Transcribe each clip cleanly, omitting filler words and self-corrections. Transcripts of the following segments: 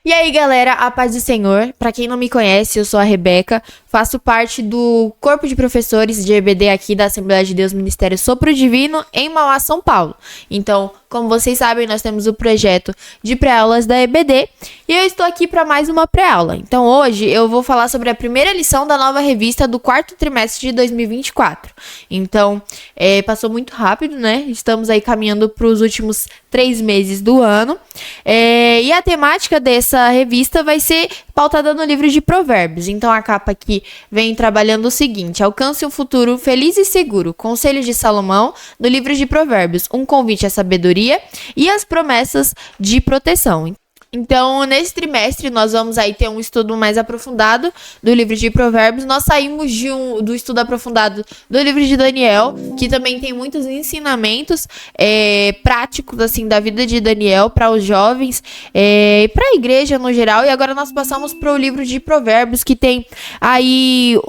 E aí, galera, a paz do Senhor. Pra quem não me conhece, eu sou a Rebeca, faço parte do corpo de professores de EBD aqui da Assembleia de Deus Ministério Sopro Divino em Mauá, São Paulo. Então, como vocês sabem, nós temos o projeto de pré-aulas da EBD e eu estou aqui para mais uma pré-aula. Então, hoje eu vou falar sobre a primeira lição da nova revista do quarto trimestre de 2024. Então, passou muito rápido, né? Estamos aí caminhando para os últimos 3 meses do ano. E a temática dessa revista vai ser pautada no livro de Provérbios. Então, a capa aqui vem trabalhando o seguinte: alcance um futuro feliz e seguro. Conselhos de Salomão, do livro de Provérbios. Um convite à sabedoria e às promessas de proteção. Então, nesse trimestre, nós vamos aí ter um estudo mais aprofundado do livro de Provérbios. Nós saímos do estudo aprofundado do livro de Daniel, que também tem muitos ensinamentos práticos assim da vida de Daniel para os jovens e para a igreja no geral. E agora nós passamos para o livro de Provérbios, que tem aí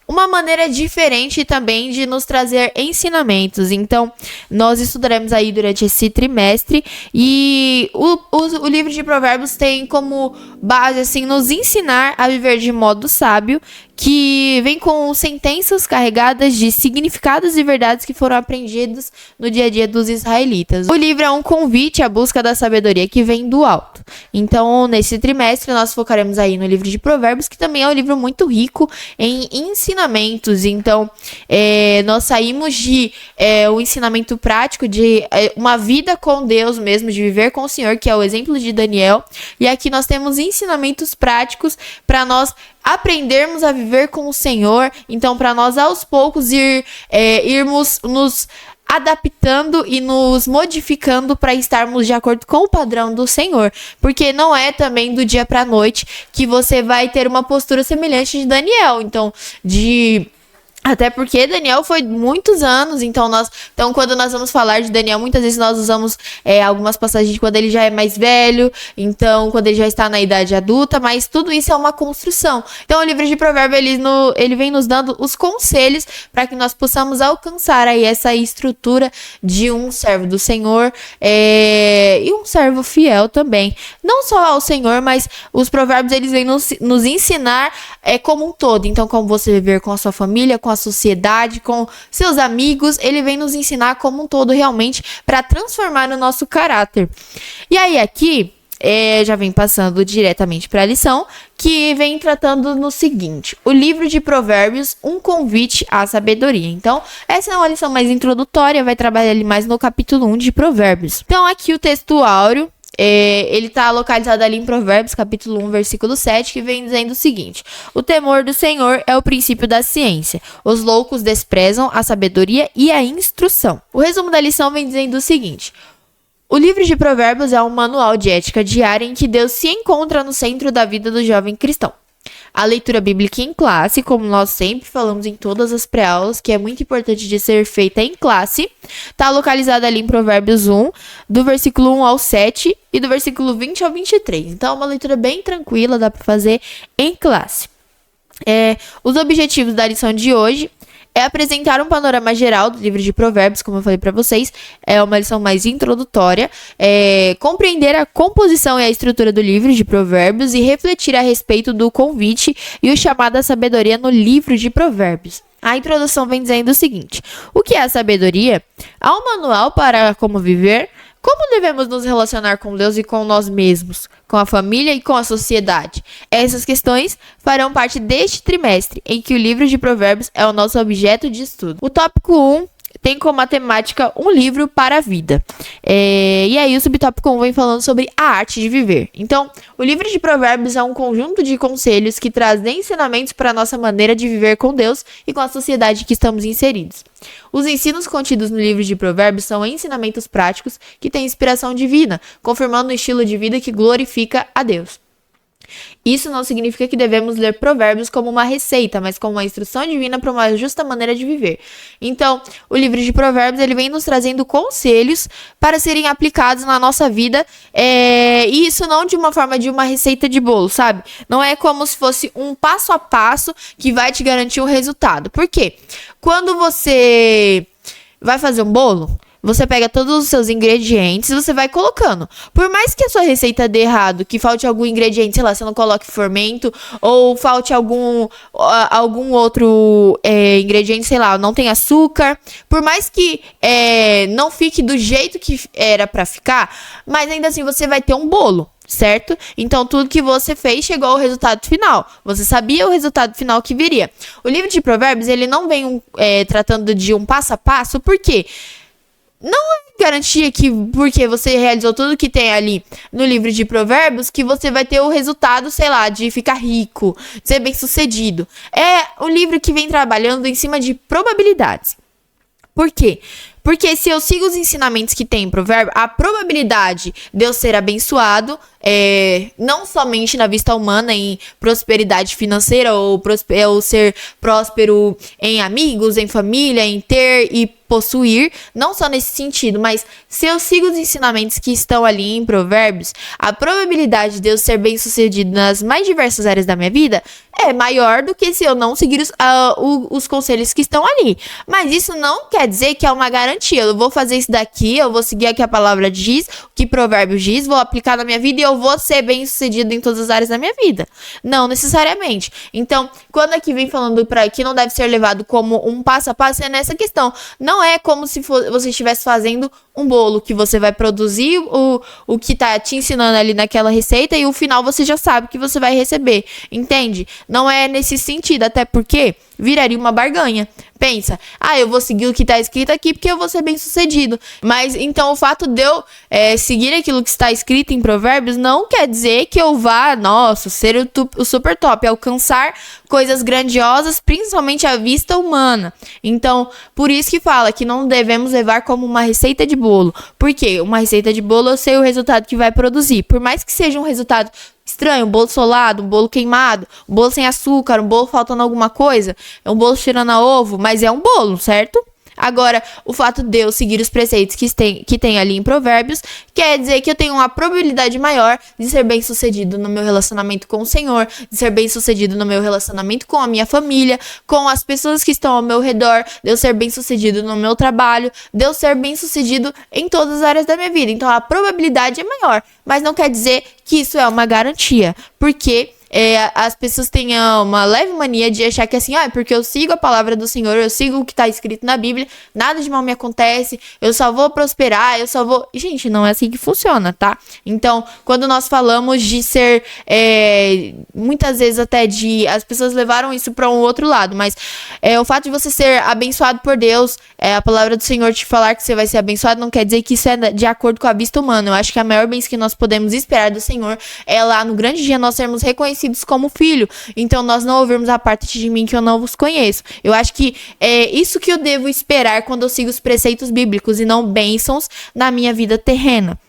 uma maneira diferente também de nos trazer ensinamentos. Então, nós estudaremos aí durante esse trimestre e o livro de Provérbios tem como base, assim, nos ensinar a viver de modo sábio, que vem com sentenças carregadas de significados e verdades que foram aprendidos no dia a dia dos israelitas. O livro é um convite à busca da sabedoria que vem do alto. Então, nesse trimestre, nós focaremos aí no livro de Provérbios, que também é um livro muito rico em ensinamentos. Então, nós saímos de um ensinamento prático de uma vida com Deus mesmo, de viver com o Senhor, que é o exemplo de Daniel. E aqui nós temos ensinamentos práticos para nós aprendermos a viver com o Senhor. Então, para nós aos poucos irmos nos adaptando e nos modificando para estarmos de acordo com o padrão do Senhor, porque não é também do dia para a noite que você vai ter uma postura semelhante de Daniel. Então, até porque Daniel foi muitos anos, então quando nós vamos falar de Daniel, muitas vezes nós usamos algumas passagens de quando ele já é mais velho, então quando ele já está na idade adulta, mas tudo isso é uma construção. Então o livro de Provérbios, ele vem nos dando os conselhos para que nós possamos alcançar aí essa estrutura de um servo do Senhor e um servo fiel também. Não só ao Senhor, mas os provérbios eles vêm nos ensinar como um todo. Então, como você viver com a sua família, com a sociedade, com seus amigos, ele vem nos ensinar como um todo realmente para transformar o nosso caráter. E aí aqui, já vem passando diretamente para a lição, que vem tratando no seguinte: o livro de Provérbios, um convite à sabedoria. Então, essa é uma lição mais introdutória, vai trabalhar ali mais no capítulo 1 de Provérbios. Então, aqui o texto áureo, ele está localizado ali em Provérbios, capítulo 1, versículo 7, que vem dizendo o seguinte: o temor do Senhor é o princípio da ciência. Os loucos desprezam a sabedoria e a instrução. O resumo da lição vem dizendo o seguinte: o livro de Provérbios é um manual de ética diária em que Deus se encontra no centro da vida do jovem cristão. A leitura bíblica em classe, como nós sempre falamos em todas as pré-aulas, que é muito importante de ser feita em classe, está localizada ali em Provérbios 1, do versículo 1 ao 7 e do versículo 20 ao 23. Então, é uma leitura bem tranquila, dá para fazer em classe. Os objetivos da lição de hoje é apresentar um panorama geral do livro de Provérbios, como eu falei para vocês. É uma lição mais introdutória. Compreender a composição e a estrutura do livro de Provérbios e refletir a respeito do convite e o chamado à sabedoria no livro de Provérbios. A introdução vem dizendo o seguinte: o que é a sabedoria? Há um manual para como viver. Como devemos nos relacionar com Deus e com nós mesmos, com a família e com a sociedade? Essas questões farão parte deste trimestre, em que o livro de Provérbios é o nosso objeto de estudo. O tópico 1 tem como temática um livro para a vida. E aí o subtópico 1 vem falando sobre a arte de viver. Então, o livro de Provérbios é um conjunto de conselhos que traz ensinamentos para a nossa maneira de viver com Deus e com a sociedade que estamos inseridos. Os ensinos contidos no livro de Provérbios são ensinamentos práticos que têm inspiração divina, confirmando um estilo de vida que glorifica a Deus. Isso não significa que devemos ler Provérbios como uma receita, mas como uma instrução divina para uma justa maneira de viver. Então, o livro de Provérbios ele vem nos trazendo conselhos para serem aplicados na nossa vida, e isso não de uma forma de uma receita de bolo, sabe? Não é como se fosse um passo a passo que vai te garantir um resultado. Por quê? Quando você vai fazer um bolo, Você pega todos os seus ingredientes e você vai colocando. Por mais que a sua receita dê errado, que falte algum ingrediente, sei lá, você não coloque fermento, ou falte algum outro ingrediente, sei lá, não tem açúcar. Por mais que não fique do jeito que era pra ficar, mas ainda assim você vai ter um bolo. Certo? Então, tudo que você fez chegou ao resultado final. Você sabia o resultado final que viria. O livro de Provérbios, ele não vem tratando de um passo a passo, por quê? Não é garantia que, porque você realizou tudo que tem ali no livro de Provérbios, que você vai ter o resultado, sei lá, de ficar rico, de ser bem-sucedido. É um livro que vem trabalhando em cima de probabilidades. Por quê? Porque se eu sigo os ensinamentos que tem em provérbio, a probabilidade de eu ser abençoado, não somente na vista humana, em prosperidade financeira, ou ser próspero em amigos, em família, em ter e possuir, não só nesse sentido, mas se eu sigo os ensinamentos que estão ali em Provérbios, a probabilidade de eu ser bem-sucedido nas mais diversas áreas da minha vida é maior do que se eu não seguir os conselhos que estão ali. Mas isso não quer dizer que é uma garantia. Eu vou fazer isso daqui, eu vou seguir o que a palavra diz, o que Provérbios diz, vou aplicar na minha vida e eu vou ser bem-sucedido em todas as áreas da minha vida. Não necessariamente. Então, quando aqui vem falando para que não deve ser levado como um passo a passo, é nessa questão. Não é como se você estivesse fazendo um bolo, que você vai produzir o que tá te ensinando ali naquela receita e o final você já sabe que você vai receber, entende? Não é nesse sentido, até porque viraria uma barganha. Pensa, eu vou seguir o que tá escrito aqui porque eu vou ser bem sucedido. Mas então o fato de eu seguir aquilo que está escrito em Provérbios não quer dizer que eu vá, ser o super top, alcançar coisas grandiosas, principalmente à vista humana. Então, por isso que fala que não devemos levar como uma receita de bolo. Por quê? Uma receita de bolo eu sei o resultado que vai produzir. Por mais que seja um resultado estranho, um bolo solado, um bolo queimado, um bolo sem açúcar, um bolo faltando alguma coisa, um bolo cheirando a ovo, mas é um bolo, certo? Agora, o fato de eu seguir os preceitos que tem ali em Provérbios quer dizer que eu tenho uma probabilidade maior de ser bem sucedido no meu relacionamento com o Senhor, de ser bem sucedido no meu relacionamento com a minha família, com as pessoas que estão ao meu redor, de eu ser bem sucedido no meu trabalho, de eu ser bem sucedido em todas as áreas da minha vida. Então, a probabilidade é maior, mas não quer dizer que isso é uma garantia, porque as pessoas têm uma leve mania de achar que assim, porque eu sigo a palavra do Senhor, eu sigo o que está escrito na Bíblia, nada de mal me acontece, eu só vou prosperar, eu só vou... Gente, não é assim que funciona, tá? Então, quando nós falamos de ser, muitas vezes até as pessoas levaram isso para um outro lado, mas o fato de você ser abençoado por Deus, a palavra do Senhor te falar que você vai ser abençoado, não quer dizer que isso é de acordo com a vista humana. Eu acho que a maior bênção que nós podemos esperar do Senhor é lá no grande dia nós sermos reconhecidos como filho, então nós não ouvirmos a parte de mim que eu não vos conheço. Eu acho que é isso que eu devo esperar quando eu sigo os preceitos bíblicos e não bênçãos na minha vida terrena.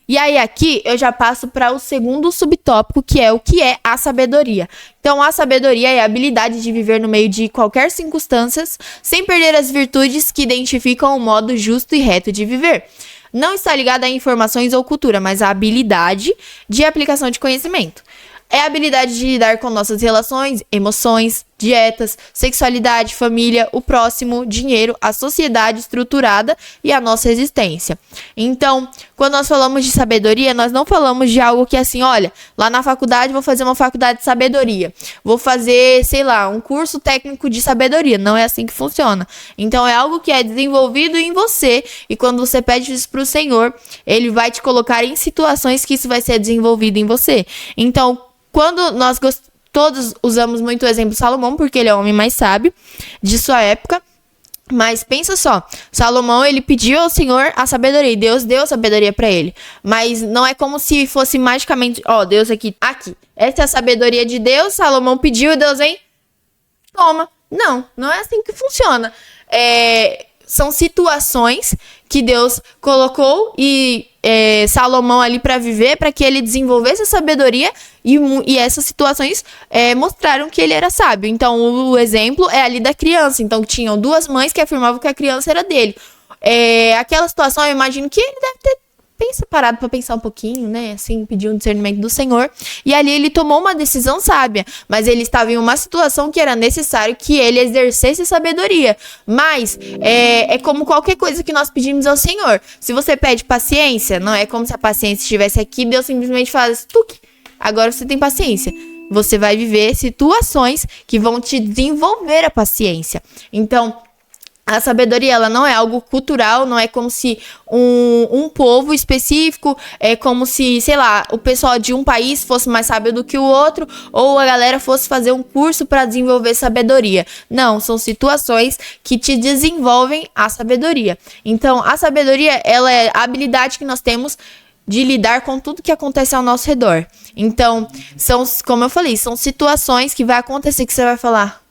E aí aqui eu já passo para o segundo subtópico, que é o que é a sabedoria. Então a sabedoria é a habilidade de viver no meio de qualquer circunstâncias sem perder as virtudes que identificam o modo justo e reto de viver. Não está ligada a informações ou cultura, mas a habilidade de aplicação de conhecimento. É a habilidade de lidar com nossas relações, emoções, dietas, sexualidade, família, o próximo, dinheiro, a sociedade estruturada e a nossa existência. Então, quando nós falamos de sabedoria, nós não falamos de algo que assim, olha, lá na faculdade vou fazer uma faculdade de sabedoria, vou fazer, sei lá, um curso técnico de sabedoria. Não é assim que funciona. Então, é algo que é desenvolvido em você e quando você pede isso para o Senhor, Ele vai te colocar em situações que isso vai ser desenvolvido em você. Então, quando nós todos usamos muito o exemplo de Salomão, porque ele é o homem mais sábio de sua época. Mas pensa só, Salomão, ele pediu ao Senhor a sabedoria, e Deus deu a sabedoria para ele. Mas não é como se fosse magicamente, Deus aqui, essa é a sabedoria de Deus, Salomão pediu e Deus vem, toma. Não é assim que funciona. São situações que Deus colocou e Salomão ali para viver, para que ele desenvolvesse a sabedoria, e essas situações mostraram que ele era sábio. Então, o exemplo é ali da criança. Então, tinham duas mães que afirmavam que a criança era dele. Aquela situação, eu imagino que ele deve ter parado para pensar um pouquinho, né? Assim, pediu um discernimento do Senhor. E ali ele tomou uma decisão sábia. Mas ele estava em uma situação que era necessário que ele exercesse sabedoria. Mas é como qualquer coisa que nós pedimos ao Senhor. Se você pede paciência, não é como se a paciência estivesse aqui, Deus simplesmente faz tuque. Agora você tem paciência. Você vai viver situações que vão te desenvolver a paciência. Então, a sabedoria, ela não é algo cultural, não é como se um povo específico, é como se, sei lá, o pessoal de um país fosse mais sábio do que o outro, ou a galera fosse fazer um curso para desenvolver sabedoria. Não, são situações que te desenvolvem a sabedoria. Então, a sabedoria, ela é a habilidade que nós temos de lidar com tudo que acontece ao nosso redor. Então, como eu falei, são situações que vai acontecer que você vai falar...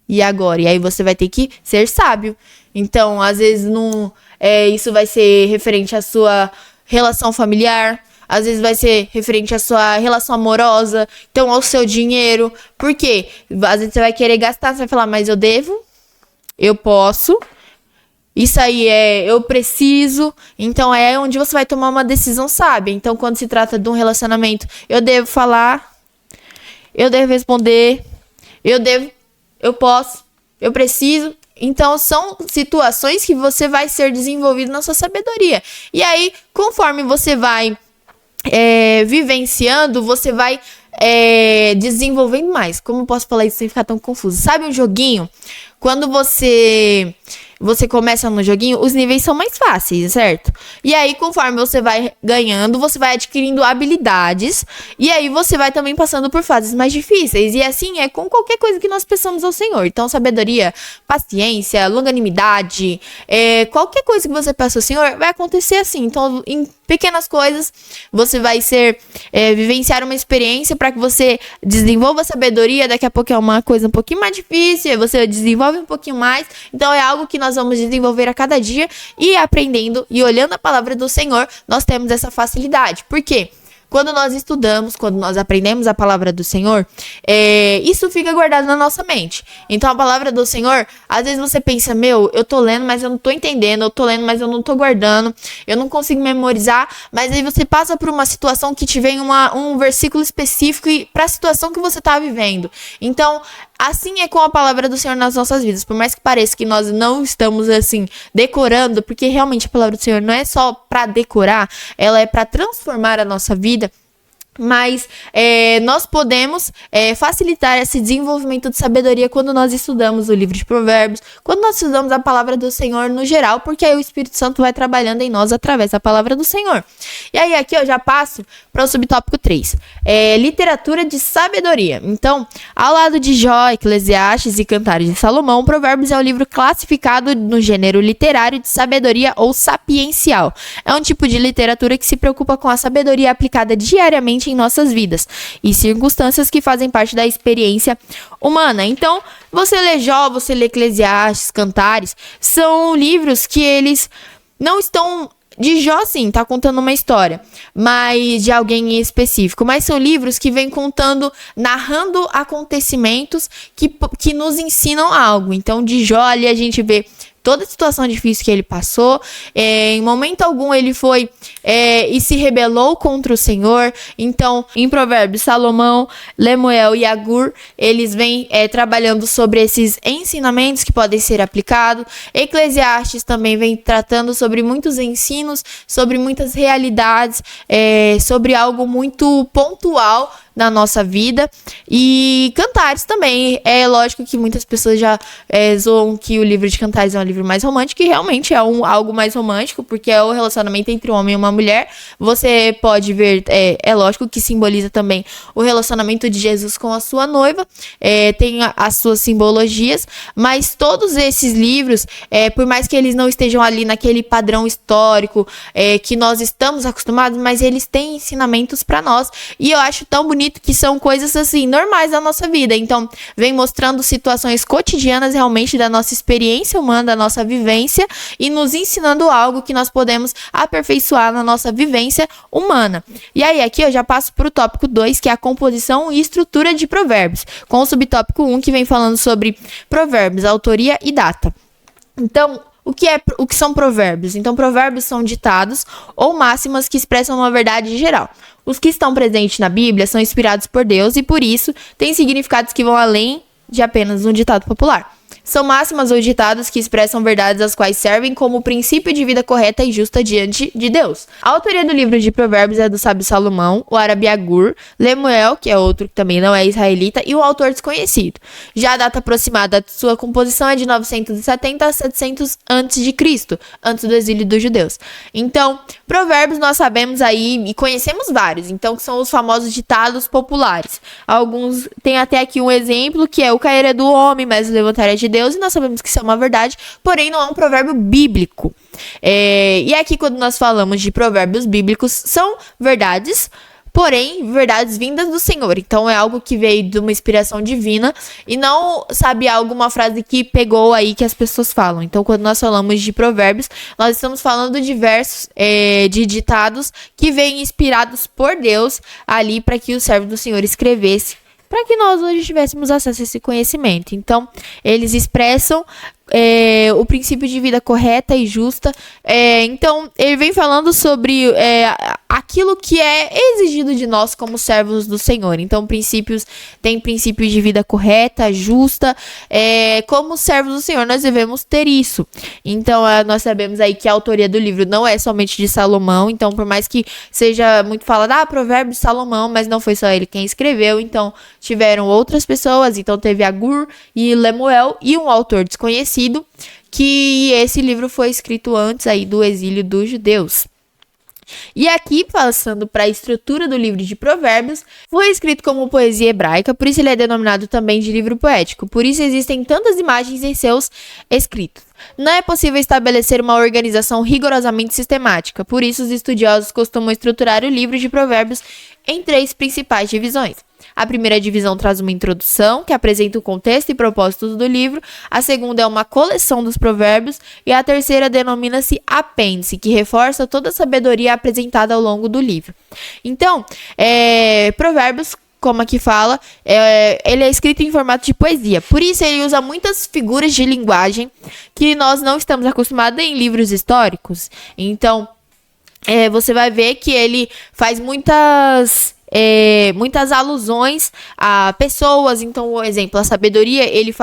E agora? E aí você vai ter que ser sábio. Então, às vezes, isso vai ser referente à sua relação familiar. Às vezes vai ser referente à sua relação amorosa. Então, ao seu dinheiro. Por quê? Às vezes você vai querer gastar. Você vai falar, mas eu devo? Eu posso? Isso aí eu preciso. Então, é onde você vai tomar uma decisão sábia. Então, quando se trata de um relacionamento, eu devo falar. Eu devo responder. Eu posso, eu preciso. Então, são situações que você vai ser desenvolvido na sua sabedoria. E aí, conforme você vai vivenciando, você vai desenvolvendo mais. Como eu posso falar isso sem ficar tão confuso? Sabe um joguinho? Quando você começa no joguinho, os níveis são mais fáceis, certo? E aí, conforme você vai ganhando, você vai adquirindo habilidades. E aí, você vai também passando por fases mais difíceis. E assim, é com qualquer coisa que nós peçamos ao Senhor. Então, sabedoria, paciência, longanimidade, qualquer coisa que você peça ao Senhor, vai acontecer assim. Então, em pequenas coisas, você vai vivenciar uma experiência para que você desenvolva a sabedoria. Daqui a pouco é uma coisa um pouquinho mais difícil, aí você desenvolve um pouquinho mais. Então, é algo que nós vamos desenvolver a cada dia e aprendendo e olhando a palavra do Senhor, nós temos essa facilidade. Por quê? Quando nós estudamos, quando nós aprendemos a palavra do Senhor, isso fica guardado na nossa mente. Então, a palavra do Senhor, às vezes você pensa, eu tô lendo, mas eu não tô entendendo, eu tô lendo, mas eu não tô guardando, eu não consigo memorizar, mas aí você passa por uma situação que te vem um versículo específico para a situação que você tá vivendo. Então, assim é com a palavra do Senhor nas nossas vidas. Por mais que pareça que nós não estamos, assim, decorando, porque realmente a palavra do Senhor não é só para decorar, ela é para transformar a nossa vida. Mas nós podemos facilitar esse desenvolvimento de sabedoria quando nós estudamos o livro de Provérbios, quando nós estudamos a palavra do Senhor no geral, porque aí o Espírito Santo vai trabalhando em nós através da palavra do Senhor. E aí aqui eu já passo para o subtópico 3, literatura de sabedoria. Então, ao lado de Jó, Eclesiastes e Cantares de Salomão, Provérbios é um livro classificado no gênero literário de sabedoria ou sapiencial. É um tipo de literatura que se preocupa com a sabedoria aplicada diariamente em nossas vidas e circunstâncias que fazem parte da experiência humana. Então, você lê Jó, você lê Eclesiastes, Cantares, são livros que eles não estão... De Jó, sim, tá contando uma história, mas de alguém em específico. Mas são livros que vêm contando, narrando acontecimentos que nos ensinam algo. Então, de Jó, ali a gente vê toda a situação difícil que ele passou. Em momento algum ele foi e se rebelou contra o Senhor. Então, em Provérbios, Salomão, Lemuel e Agur, eles vêm trabalhando sobre esses ensinamentos que podem ser aplicados. Eclesiastes também vem tratando sobre muitos ensinos, sobre muitas realidades, sobre algo muito pontual na nossa vida. E Cantares também, é lógico que muitas pessoas já zoam que o livro de Cantares é um livro mais romântico, e realmente é algo mais romântico, porque é o relacionamento entre um homem e uma mulher. Você pode ver, é lógico que simboliza também o relacionamento de Jesus com a sua noiva, tem as suas simbologias, mas todos esses livros, por mais que eles não estejam ali naquele padrão histórico que nós estamos acostumados, mas eles têm ensinamentos para nós, e eu acho tão bonito que são coisas assim, normais da nossa vida. Então, vem mostrando situações cotidianas realmente da nossa experiência humana, da nossa vivência, e nos ensinando algo que nós podemos aperfeiçoar na nossa vivência humana. E aí, aqui eu já passo para o tópico 2, que é a composição e estrutura de provérbios, com o subtópico 1, que vem falando sobre provérbios, autoria e data. Então, O que são provérbios? Então, provérbios são ditados ou máximas que expressam uma verdade geral. Os que estão presentes na Bíblia são inspirados por Deus e, por isso, têm significados que vão além de apenas um ditado popular. São máximas ou ditados que expressam verdades as quais servem como princípio de vida correta e justa diante de Deus. A autoria do livro de Provérbios é do sábio Salomão, o árabe Agur, Lemuel, que é outro que também não é israelita, e um autor desconhecido. Já a data aproximada de sua composição é de 970 a 700 a.C., antes do exílio dos judeus. Então, provérbios nós sabemos aí e conhecemos vários, então que são os famosos ditados populares. Alguns tem até aqui um exemplo que é o cair é do homem, mas o levantar é de Deus, e nós sabemos que isso é uma verdade, porém não é um provérbio bíblico. E aqui quando nós falamos de provérbios bíblicos, são verdades, porém verdades vindas do Senhor. Então é algo que veio de uma inspiração divina e não, sabe, alguma frase que pegou aí que as pessoas falam. Então quando nós falamos de provérbios, nós estamos falando de versos, de ditados que vêm inspirados por Deus ali para que o servo do Senhor escrevesse, para que nós hoje tivéssemos acesso a esse conhecimento. Então, eles expressam o princípio de vida correta e justa. Então, ele vem falando sobre aquilo que é exigido de nós como servos do Senhor. Então, tem princípios de vida correta, justa. Como servos do Senhor, nós devemos ter isso. Então, nós sabemos aí que a autoria do livro não é somente de Salomão. Então, por mais que seja muito falado, Provérbios de Salomão, mas não foi só ele quem escreveu. Então, tiveram outras pessoas. Então, teve Agur e Lemuel e um autor desconhecido, que esse livro foi escrito antes aí do exílio dos judeus. E aqui, passando para a estrutura do livro de Provérbios, foi escrito como poesia hebraica, por isso ele é denominado também de livro poético. Por isso existem tantas imagens em seus escritos. Não é possível estabelecer uma organização rigorosamente sistemática, por isso os estudiosos costumam estruturar o livro de Provérbios em 3 principais divisões. A primeira divisão traz uma introdução, que apresenta o contexto e propósitos do livro. A segunda é uma coleção dos provérbios. E a terceira denomina-se apêndice, que reforça toda a sabedoria apresentada ao longo do livro. Então, Provérbios, como aqui fala, ele é escrito em formato de poesia. Por isso, ele usa muitas figuras de linguagem que nós não estamos acostumados em livros históricos. Então, você vai ver que ele faz muitas alusões a pessoas. Então, por exemplo, a sabedoria, ele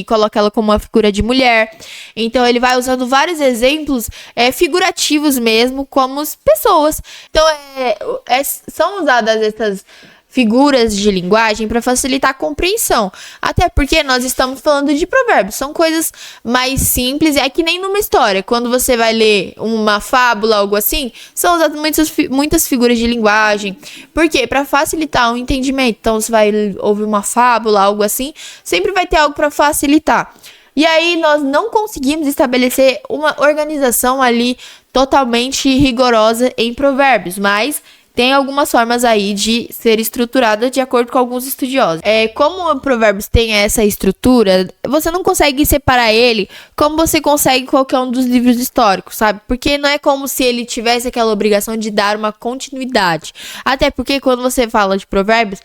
coloca ela como uma figura de mulher. Então, ele vai usando vários exemplos figurativos mesmo, como pessoas. Então, são usadas essas figuras de linguagem para facilitar a compreensão. Até porque nós estamos falando de provérbios. São coisas mais simples. É que nem numa história. Quando você vai ler uma fábula, algo assim, são usadas muitas figuras de linguagem. Por quê? Para facilitar o entendimento. Então, você vai ouvir uma fábula, algo assim, sempre vai ter algo para facilitar. E aí, nós não conseguimos estabelecer uma organização ali totalmente rigorosa em provérbios, mas tem algumas formas aí de ser estruturada de acordo com alguns estudiosos. Como o Provérbios tem essa estrutura, você não consegue separar ele como você consegue qualquer um dos livros históricos, sabe? Porque não é como se ele tivesse aquela obrigação de dar uma continuidade. Até porque quando você fala de Provérbios,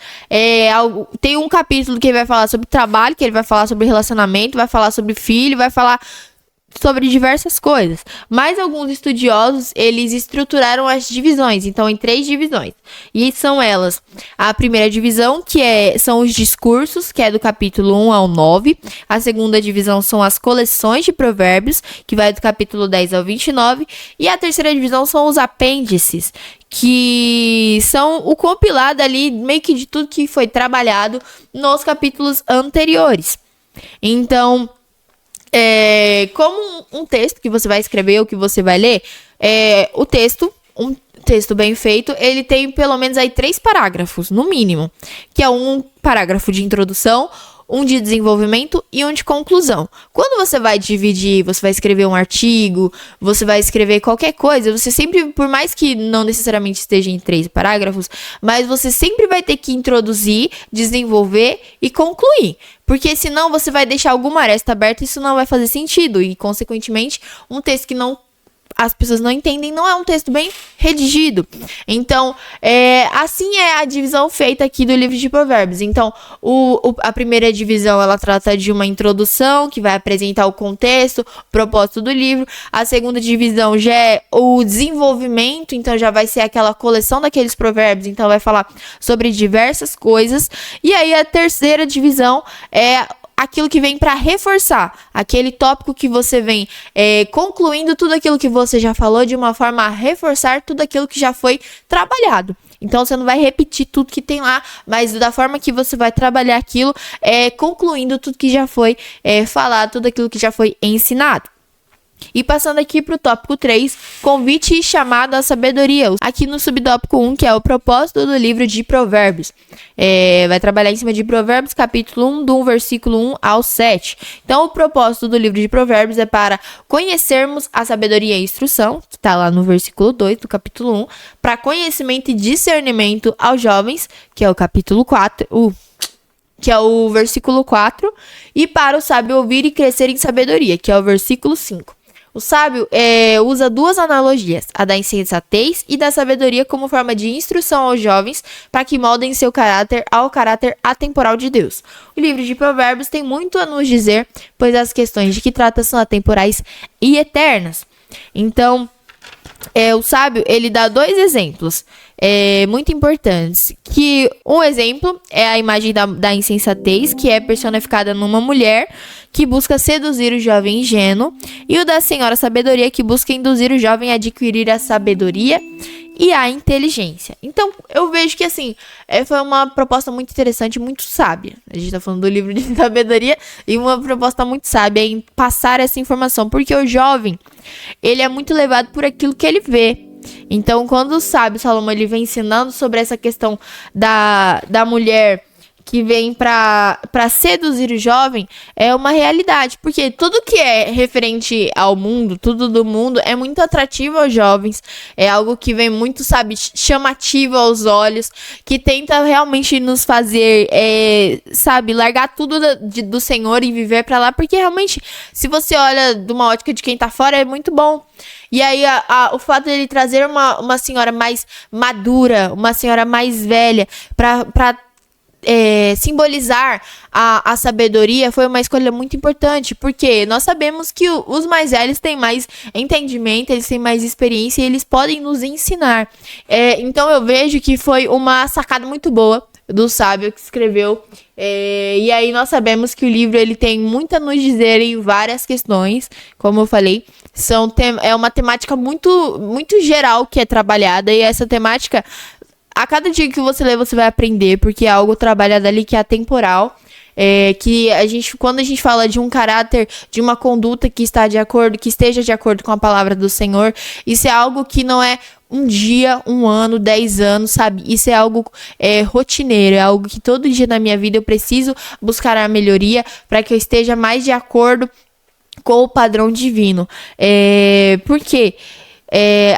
tem um capítulo que ele vai falar sobre trabalho, que ele vai falar sobre relacionamento, vai falar sobre filho, vai falar sobre diversas coisas, mas alguns estudiosos, eles estruturaram as divisões, então em 3 divisões, e são elas: a primeira divisão, que são os discursos, que é do capítulo 1 ao 9, a segunda divisão são as coleções de provérbios, que vai do capítulo 10 ao 29, e a terceira divisão são os apêndices, que são o compilado ali, meio que de tudo que foi trabalhado nos capítulos anteriores. Então, como um texto que você vai escrever ou que você vai ler, um texto bem feito, ele tem pelo menos aí 3 parágrafos, no mínimo, que é um parágrafo de introdução, um de desenvolvimento e um de conclusão. Quando você vai dividir, você vai escrever um artigo, você vai escrever qualquer coisa, você sempre, por mais que não necessariamente esteja em 3 parágrafos, mas você sempre vai ter que introduzir, desenvolver e concluir. Porque senão você vai deixar alguma aresta aberta e isso não vai fazer sentido. E, consequentemente, um texto que não as pessoas não entendem, não é um texto bem redigido. Então, assim é a divisão feita aqui do livro de Provérbios. Então, a primeira divisão, ela trata de uma introdução, que vai apresentar o contexto, o propósito do livro. A segunda divisão já é o desenvolvimento, então já vai ser aquela coleção daqueles provérbios, então vai falar sobre diversas coisas. E aí, a terceira divisão é aquilo que vem para reforçar, aquele tópico que você vem concluindo tudo aquilo que você já falou de uma forma a reforçar tudo aquilo que já foi trabalhado. Então, você não vai repetir tudo que tem lá, mas da forma que você vai trabalhar aquilo, concluindo tudo que já foi falado, tudo aquilo que já foi ensinado. E passando aqui para o tópico 3, convite e chamado à sabedoria. Aqui no subtópico 1, que é o propósito do livro de Provérbios. Vai trabalhar em cima de Provérbios, capítulo 1, do versículo 1 ao 7. Então, o propósito do livro de Provérbios é para conhecermos a sabedoria e a instrução, que está lá no versículo 2 do capítulo 1, para conhecimento e discernimento aos jovens, que é o capítulo 4, que é o versículo 4, e para o sábio ouvir e crescer em sabedoria, que é o versículo 5. O sábio usa duas analogias, a da insensatez e da sabedoria como forma de instrução aos jovens para que moldem seu caráter ao caráter atemporal de Deus. O livro de Provérbios tem muito a nos dizer, pois as questões de que trata são atemporais e eternas. Então, o sábio, ele dá dois exemplos muito importantes, que um exemplo é a imagem da insensatez, que é personificada numa mulher que busca seduzir o jovem ingênuo, e o da senhora sabedoria, que busca induzir o jovem a adquirir a sabedoria e a inteligência. Então, eu vejo que, assim, foi uma proposta muito interessante, muito sábia. A gente tá falando do livro de sabedoria, e uma proposta muito sábia em passar essa informação, porque o jovem, ele é muito levado por aquilo que ele vê. Então, quando o sábio Salomão, ele vem ensinando sobre essa questão da mulher que vem para seduzir o jovem, é uma realidade, porque tudo que é referente ao mundo, tudo do mundo, é muito atrativo aos jovens, é algo que vem muito, sabe, chamativo aos olhos, que tenta realmente nos fazer, sabe, largar tudo do Senhor e viver para lá, porque realmente, se você olha de uma ótica de quem tá fora, é muito bom. E aí, o fato de ele trazer uma senhora mais madura, uma senhora mais velha, para simbolizar a sabedoria, foi uma escolha muito importante, porque nós sabemos que os mais velhos têm mais entendimento, eles têm mais experiência e eles podem nos ensinar. Então eu vejo que foi uma sacada muito boa do sábio que escreveu, e aí nós sabemos que o livro, ele tem muito a nos dizer em várias questões, como eu falei, é uma temática muito, muito geral que é trabalhada, e essa temática, a cada dia que você lê, você vai aprender, porque é algo trabalhado ali que é atemporal. Que quando a gente fala de um caráter, de uma conduta que esteja de acordo com a palavra do Senhor, isso é algo que não é um dia, um ano, 10 anos, sabe? Isso é algo rotineiro, é algo que todo dia na minha vida eu preciso buscar a melhoria para que eu esteja mais de acordo com o padrão divino. Por quê?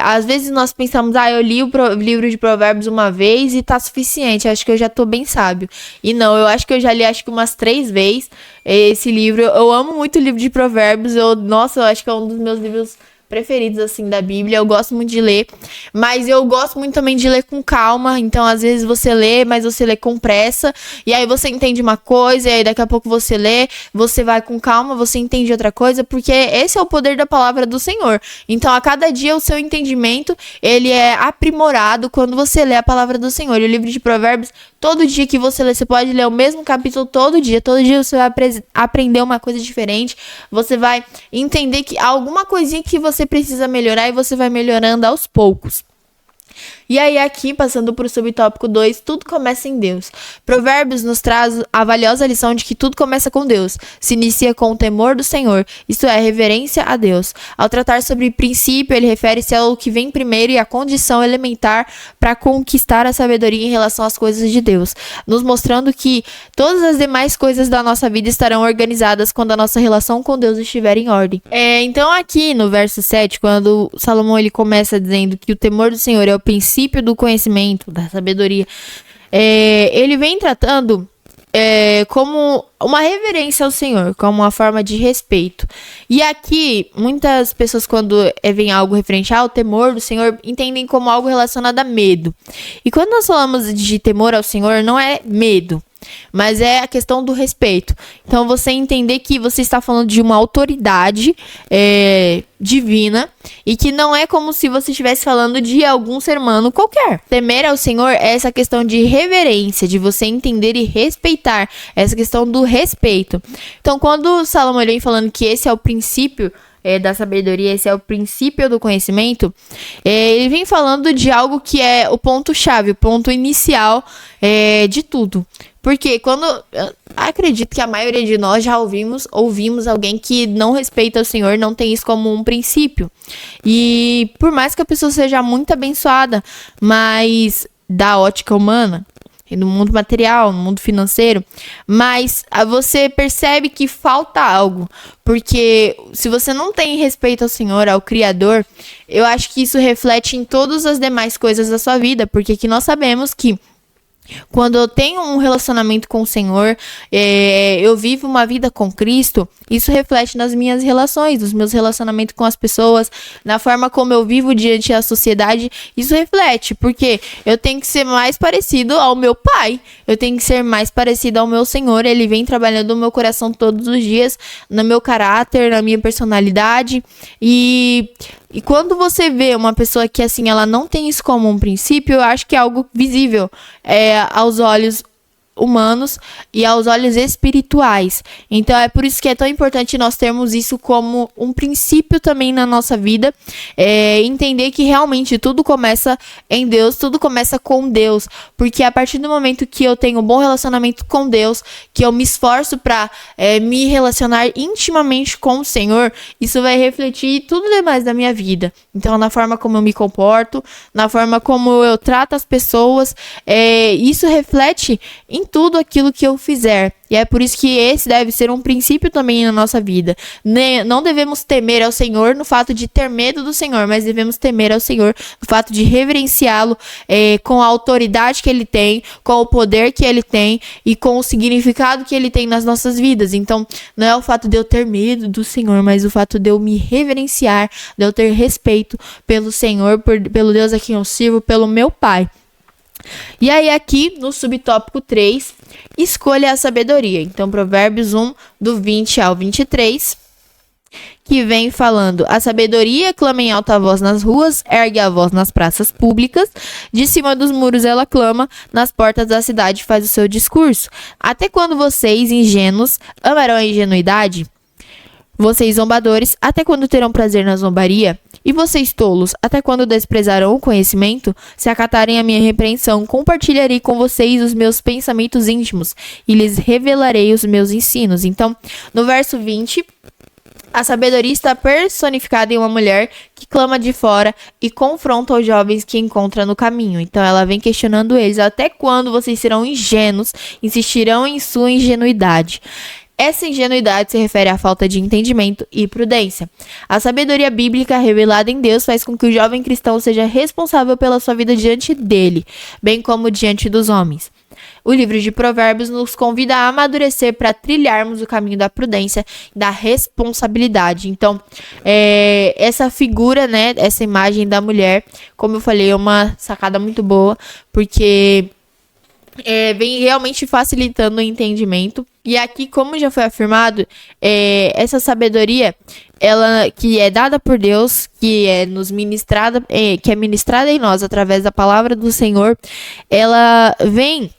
Às vezes nós pensamos, eu li o livro de Provérbios uma vez e tá suficiente, acho que eu já tô bem sábio. E não, eu acho que eu já li umas 3 vezes esse livro. Eu amo muito o livro de Provérbios, eu acho que é um dos meus livros preferidos, assim, da Bíblia. Eu gosto muito de ler, mas eu gosto muito também de ler com calma. Então, às vezes você lê, mas você lê com pressa, e aí você entende uma coisa, e aí daqui a pouco você lê, você vai com calma, você entende outra coisa, porque esse é o poder da palavra do Senhor. Então, a cada dia o seu entendimento, ele é aprimorado quando você lê a palavra do Senhor. E o livro de Provérbios, todo dia que você lê, você pode ler o mesmo capítulo todo dia você vai aprender uma coisa diferente, você vai entender que alguma coisinha que você precisa melhorar, e você vai melhorando aos poucos. E aí aqui, passando para o subtópico 2, tudo começa em Deus. Provérbios nos traz a valiosa lição de que tudo começa com Deus. Se inicia com o temor do Senhor, isto é, reverência a Deus. Ao tratar sobre princípio, ele refere-se ao que vem primeiro e à condição elementar para conquistar a sabedoria em relação às coisas de Deus, nos mostrando que todas as demais coisas da nossa vida estarão organizadas quando a nossa relação com Deus estiver em ordem. Então aqui no verso 7, quando Salomão ele começa dizendo que o temor do Senhor é o princípio do conhecimento, da sabedoria, ele vem tratando como uma reverência ao Senhor, como uma forma de respeito. E aqui, muitas pessoas, quando vem algo referente ao temor do Senhor, entendem como algo relacionado a medo. E quando nós falamos de temor ao Senhor, não é medo, mas é a questão do respeito. Então, você entender que você está falando de uma autoridade divina e que não é como se você estivesse falando de algum ser humano qualquer. Temer ao Senhor é essa questão de reverência, de você entender e respeitar, essa questão do respeito. Então, quando Salomão vem falando que esse é o princípio da sabedoria, esse é o princípio do conhecimento, ele vem falando de algo que é o ponto-chave, o ponto inicial de tudo. Porque quando acredito que a maioria de nós já ouvimos alguém que não respeita o Senhor, não tem isso como um princípio. E por mais que a pessoa seja muito abençoada, mas da ótica humana, no mundo material, no mundo financeiro, mas você percebe que falta algo, porque se você não tem respeito ao Senhor, ao Criador, eu acho que isso reflete em todas as demais coisas da sua vida, porque aqui nós sabemos que quando eu tenho um relacionamento com o Senhor, eu vivo uma vida com Cristo, isso reflete nas minhas relações, nos meus relacionamentos com as pessoas, na forma como eu vivo diante da sociedade, isso reflete, porque eu tenho que ser mais parecido ao meu Pai, eu tenho que ser mais parecido ao meu Senhor, Ele vem trabalhando no meu coração todos os dias, no meu caráter, na minha personalidade, e quando você vê uma pessoa que, assim, ela não tem isso como um princípio, eu acho que é algo visível aos olhos humanos e aos olhos espirituais. Então é por isso que é tão importante nós termos isso como um princípio também na nossa vida, entender que realmente tudo começa em Deus, tudo começa com Deus, porque a partir do momento que eu tenho um bom relacionamento com Deus, que eu me esforço para me relacionar intimamente com o Senhor, isso vai refletir tudo demais da minha vida. Então na forma como eu me comporto, na forma como eu trato as pessoas, isso reflete em tudo aquilo que eu fizer. E é por isso que esse deve ser um princípio também na nossa vida. Não devemos temer ao Senhor no fato de ter medo do Senhor, mas devemos temer ao Senhor no fato de reverenciá-lo com a autoridade que Ele tem, com o poder que Ele tem e com o significado que Ele tem nas nossas vidas. Então, não é o fato de eu ter medo do Senhor, mas o fato de eu me reverenciar, de eu ter respeito pelo Senhor, pelo Deus a quem eu sirvo, pelo meu Pai. E aí aqui no subtópico 3, escolha a sabedoria. Então Provérbios 1, do 20 ao 23, que vem falando: a sabedoria clama em alta voz nas ruas, ergue a voz nas praças públicas, de cima dos muros ela clama, nas portas da cidade faz o seu discurso. Até quando vocês, ingênuos, amarão a ingenuidade? Vocês zombadores, até quando terão prazer na zombaria? E vocês tolos, até quando desprezarão o conhecimento? Se acatarem a minha repreensão, compartilharei com vocês os meus pensamentos íntimos e lhes revelarei os meus ensinos. Então, no verso 20, a sabedoria está personificada em uma mulher que clama de fora e confronta os jovens que encontra no caminho. Então, ela vem questionando eles: até quando vocês serão ingênuos, insistirão em sua ingenuidade? Essa ingenuidade se refere à falta de entendimento e prudência. A sabedoria bíblica revelada em Deus faz com que o jovem cristão seja responsável pela sua vida diante dele, bem como diante dos homens. O livro de Provérbios nos convida a amadurecer para trilharmos o caminho da prudência e da responsabilidade. Então, essa figura, né, essa imagem da mulher, como eu falei, é uma sacada muito boa, porque vem realmente facilitando o entendimento. E aqui, como já foi afirmado, essa sabedoria, ela que é dada por Deus, que é nos ministrada, que é ministrada em nós através da palavra do Senhor, ela vem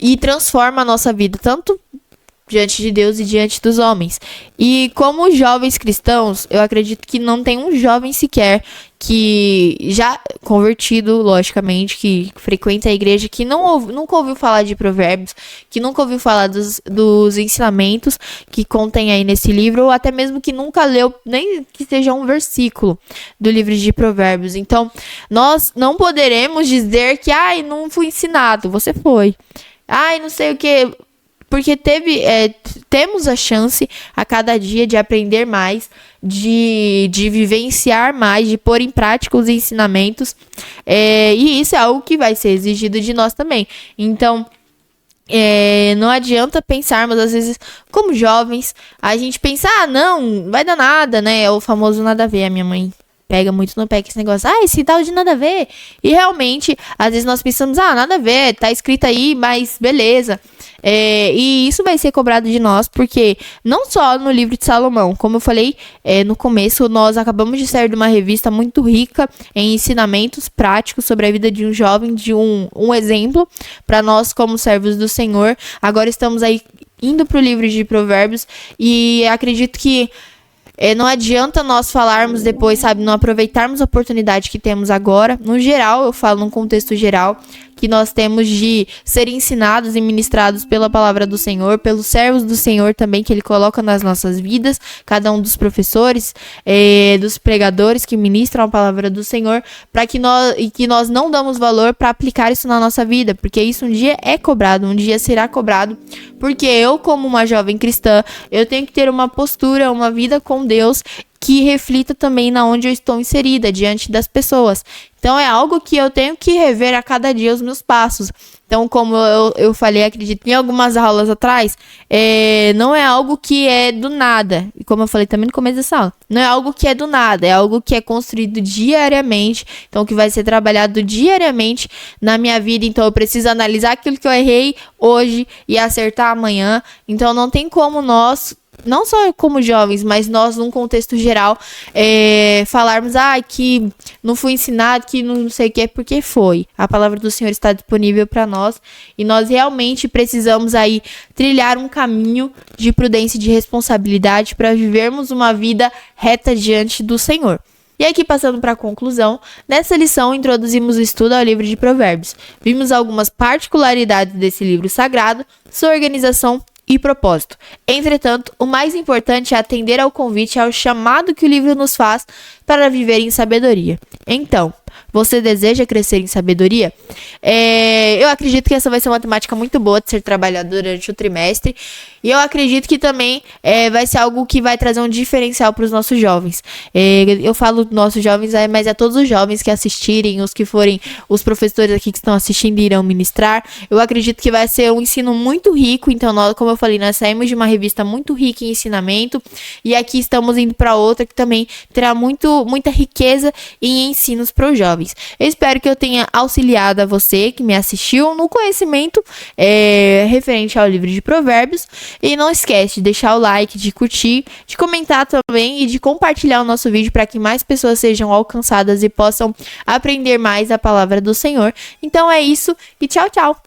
e transforma a nossa vida, tanto diante de Deus e diante dos homens. E como jovens cristãos, eu acredito que não tem um jovem sequer que já convertido, logicamente, que frequenta a igreja, que nunca ouviu falar de Provérbios, que nunca ouviu falar dos ensinamentos que contém aí nesse livro, ou até mesmo que nunca leu, nem que seja um versículo do livro de Provérbios. Então, nós não poderemos dizer que, não fui ensinado. Você foi. Não sei o que. Porque temos a chance a cada dia de aprender mais, de vivenciar mais, de pôr em prática os ensinamentos. E isso é algo que vai ser exigido de nós também. Então, Não adianta pensarmos, às vezes, como jovens, a gente pensa, não, vai dar nada, né? É o famoso nada a ver. A minha mãe pega muito no pé que esse negócio, esse tal de nada a ver. E realmente, às vezes nós pensamos, nada a ver, tá escrito aí, mas beleza. E isso vai ser cobrado de nós, porque não só no livro de Salomão, como eu falei no começo, nós acabamos de sair de uma revista muito rica em ensinamentos práticos sobre a vida de um jovem, de um exemplo para nós como servos do Senhor. Agora estamos aí indo para o livro de Provérbios e acredito que não adianta nós falarmos depois, sabe, não aproveitarmos a oportunidade que temos agora. No geral, eu falo num contexto geral, que nós temos de ser ensinados e ministrados pela palavra do Senhor, pelos servos do Senhor também, que Ele coloca nas nossas vidas, cada um dos professores, dos pregadores que ministram a palavra do Senhor, para que nós não damos valor para aplicar isso na nossa vida, porque isso um dia é cobrado, um dia será cobrado, porque eu, como uma jovem cristã, eu tenho que ter uma postura, uma vida com Deus, que reflita também na onde eu estou inserida, diante das pessoas. Então, é algo que eu tenho que rever a cada dia os meus passos. Então, como eu falei, acredito, em algumas aulas atrás, não é algo que é do nada. E como eu falei também no começo dessa aula, não é algo que é do nada, é algo que é construído diariamente. Então, que vai ser trabalhado diariamente na minha vida. Então, eu preciso analisar aquilo que eu errei hoje e acertar amanhã. Então, não tem como nós, não só como jovens, mas nós num contexto geral, falarmos, que não fui ensinado, que não sei o que, porque foi. A palavra do Senhor está disponível para nós e nós realmente precisamos aí trilhar um caminho de prudência e de responsabilidade para vivermos uma vida reta diante do Senhor. E aqui, passando para a conclusão, nessa lição introduzimos o estudo ao livro de Provérbios. Vimos algumas particularidades desse livro sagrado, sua organização e propósito. Entretanto, o mais importante é atender ao convite, ao chamado que o livro nos faz para viver em sabedoria. Então, você deseja crescer em sabedoria? Eu acredito que essa vai ser uma temática muito boa de ser trabalhada durante o trimestre. E eu acredito que também vai ser algo que vai trazer um diferencial para os nossos jovens. Eu falo nossos jovens, mas é todos os jovens que assistirem, os que forem os professores aqui que estão assistindo irão ministrar. Eu acredito que vai ser um ensino muito rico. Então, como eu falei, nós saímos de uma revista muito rica em ensinamento. E aqui estamos indo para outra que também terá muita riqueza em ensinos para os jovens. Eu espero que eu tenha auxiliado a você que me assistiu no conhecimento referente ao livro de Provérbios. E não esquece de deixar o like, de curtir, de comentar também e de compartilhar o nosso vídeo para que mais pessoas sejam alcançadas e possam aprender mais a palavra do Senhor. Então é isso e tchau, tchau!